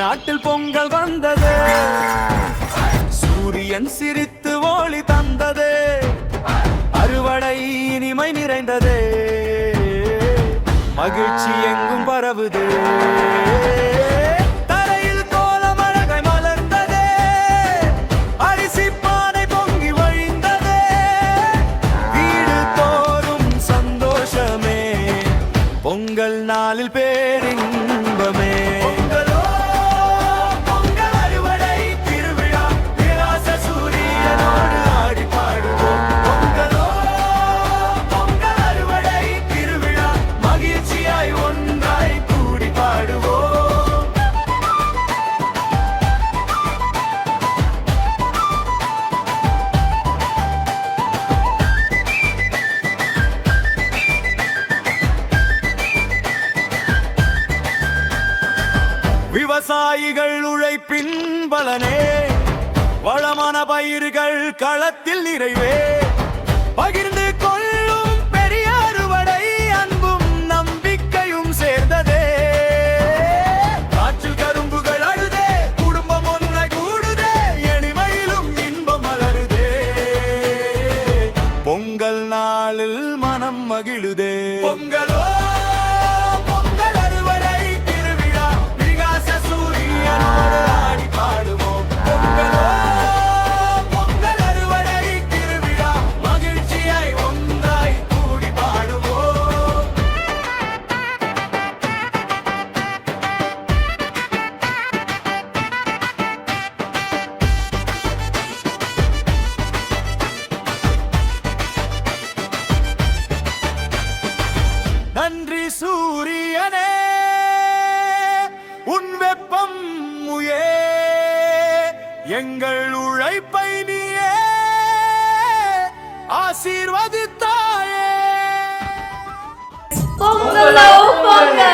நாட்டில் பொங்கல் வந்தது, சூரியன் சிரித்து ஒளி தந்தது, அறுவடை இனிமை நிறைந்தது, மகிழ்ச்சி எங்கும் பரவுது. தரையில் கோலம் அழகாய் மலர்ந்தது, அரிசி பானை பொங்கி வழிந்தது, வீடு தோறும் சந்தோஷமே, பொங்கல் நாளில் பேரின்பமே. விவசாயிகள் உழைப்பின் பலனே, வளமான பயிர்கள் களத்தில் நிறைவே, பகிர்ந்து கொள்ளும் பெரிய அறுவடை, அன்பும் நம்பிக்கையும் சேர்ந்ததே. காற்றில் கரும்புகள் அழுதே, குடும்பம் ஒன்றை கூடுதே, எளிமையிலும் இன்பம் மலருதே, பொங்கல் நாளில் மனம் மகிழுதே. பொங்கலோ நன்றி சூரியனே, உன் வெப்பம் முயே, எங்கள் உழைப்பை நீயே ஆசீர்வதித்தாயே. பொங்கலோ பொங்கல்.